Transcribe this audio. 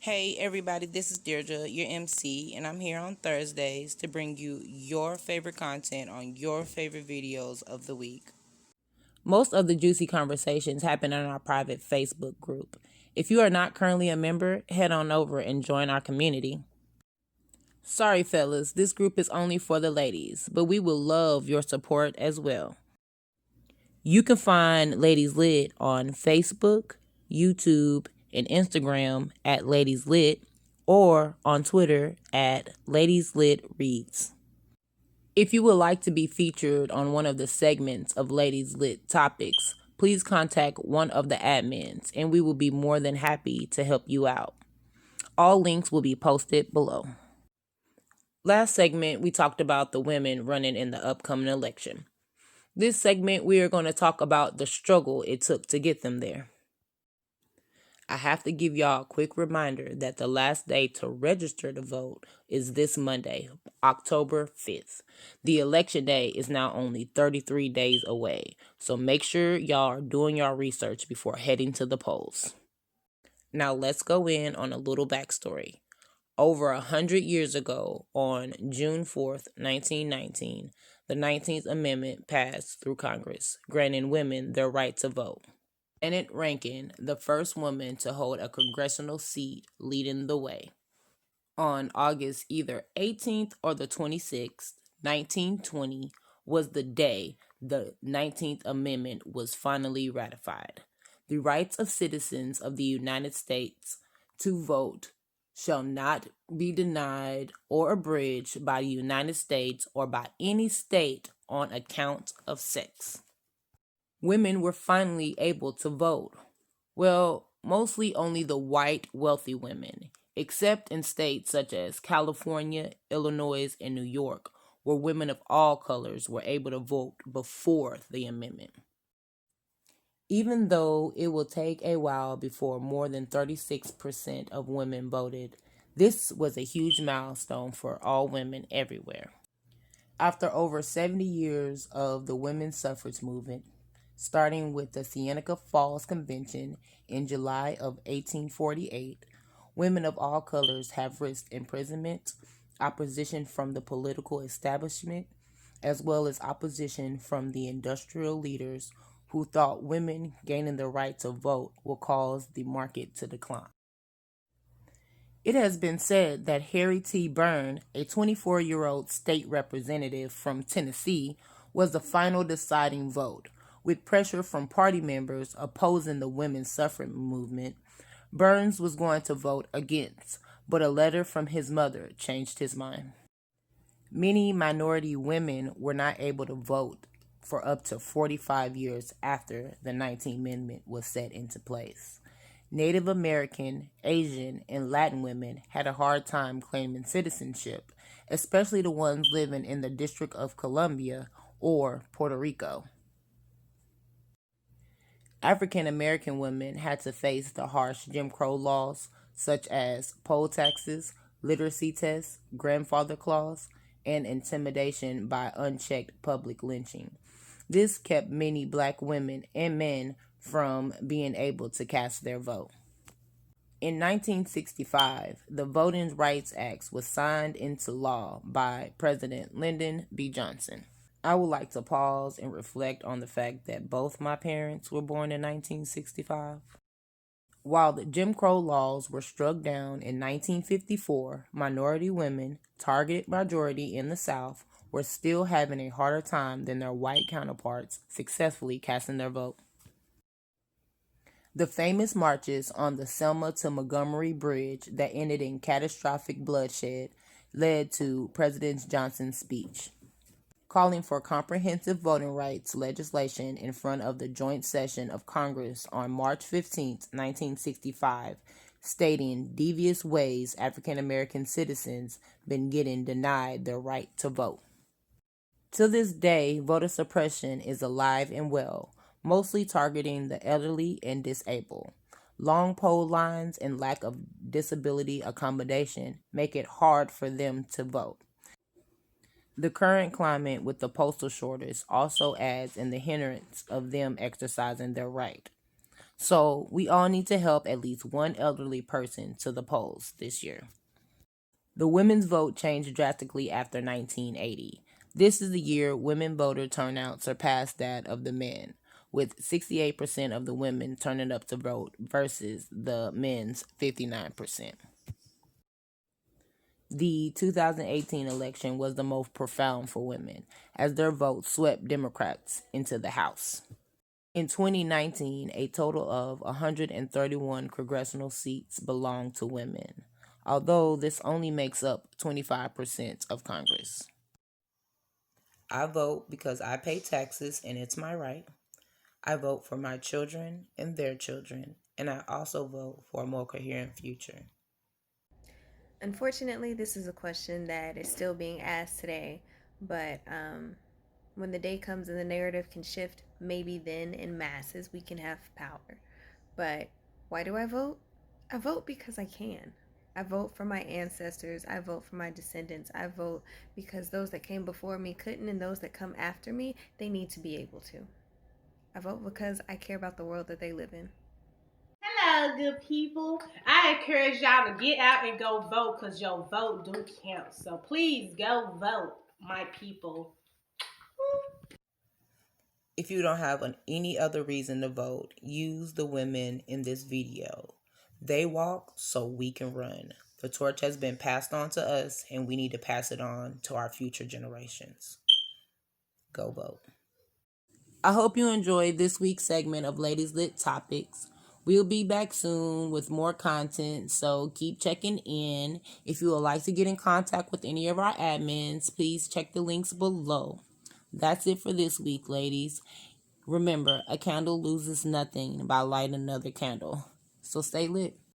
Hey everybody, this is Deirdre, your MC, and I'm here on Thursdays to bring you your favorite content on your favorite videos of the week. Most of the juicy conversations happen in our private Facebook group. If you are not currently a member, head on over and join our community. Sorry, fellas, this group is only for the ladies, but we will love your support as well. You can find Ladies Lit on Facebook, YouTube, and Instagram at Ladies Lit, or on Twitter at Ladies Lit Reads. If you would like to be featured on one of the segments of Ladies Lit topics, please contact one of the admins and we will be more than happy to help you out. All links will be posted below. Last segment, we talked about the women running in the upcoming election. This segment, we are going to talk about the struggle it took to get them there. I have to give y'all a quick reminder that the last day to register to vote is this Monday, October 5th. The election day is now only 33 days away, so make sure y'all are doing your research before heading to the polls. Now let's go in on a little backstory. Over 100 years ago, on June 4th, 1919, the 19th Amendment passed through Congress, granting women their right to vote. Janet Rankin, the first woman to hold a congressional seat, leading the way. On August either 18th or the 26th, 1920, was the day the 19th Amendment was finally ratified. The rights of citizens of the United States to vote shall not be denied or abridged by the United States or by any state on account of sex. Women were finally able to vote. Well, mostly only the white, wealthy women, except in states such as California, Illinois, and New York, where women of all colors were able to vote before the amendment. Even though it will take a while before more than 36% of women voted, this was a huge milestone for all women everywhere. After over 70 years of the women's suffrage movement, starting with the Seneca Falls Convention in July of 1848, women of all colors have risked imprisonment, opposition from the political establishment, as well as opposition from the industrial leaders who thought women gaining the right to vote will cause the market to decline. It has been said that Harry T. Byrne, a 24-year-old state representative from Tennessee, was the final deciding vote. With pressure from party members opposing the women's suffrage movement, Burns was going to vote against, but a letter from his mother changed his mind. Many minority women were not able to vote for up to 45 years after the 19th Amendment was set into place. Native American, Asian, and Latin women had a hard time claiming citizenship, especially the ones living in the District of Columbia or Puerto Rico. African American women had to face the harsh Jim Crow laws, such as poll taxes, literacy tests, grandfather clause, and intimidation by unchecked public lynching. This kept many black women and men from being able to cast their vote. In 1965, the Voting Rights Act was signed into law by President Lyndon B. Johnson. I would like to pause and reflect on the fact that both my parents were born in 1965. While the Jim Crow laws were struck down in 1954, minority women, targeted majority in the South, were still having a harder time than their white counterparts successfully casting their vote. The famous marches on the Selma to Montgomery Bridge that ended in catastrophic bloodshed led to President Johnson's speech, calling for comprehensive voting rights legislation in front of the joint session of Congress on March 15, 1965, stating devious ways African American citizens been getting denied their right to vote. To this day, voter suppression is alive and well, mostly targeting the elderly and disabled. Long poll lines and lack of disability accommodation make it hard for them to vote. The current climate with the postal shortage also adds in the hindrance of them exercising their right. So we all need to help at least one elderly person to the polls this year. The women's vote changed drastically after 1980. This is the year women voter turnout surpassed that of the men, with 68% of the women turning up to vote versus the men's 59%. The 2018 election was the most profound for women, as their vote swept Democrats into the House. In 2019, a total of 131 congressional seats belonged to women, although this only makes up 25% of Congress. I vote because I pay taxes and it's my right. I vote for my children and their children, and I also vote for a more coherent future. Unfortunately, this is a question that is still being asked today, but when the day comes and the narrative can shift, maybe then in masses we can have power. But why do I vote? I vote because I can. I vote for my ancestors. I vote for my descendants. I vote because those that came before me couldn't, and those that come after me, they need to be able to. I vote because I care about the world that they live in. Hello, good people. I encourage y'all to get out and go vote because your vote do count. So please go vote, my people. If you don't have any other reason to vote, use the women in this video. They walk so we can run. The torch has been passed on to us, and we need to pass it on to our future generations. Go vote. I hope you enjoyed this week's segment of Ladies Lit Topics. We'll be back soon with more content, so keep checking in. If you would like to get in contact with any of our admins, please check the links below. That's it for this week, ladies. Remember, a candle loses nothing by lighting another candle. So stay lit.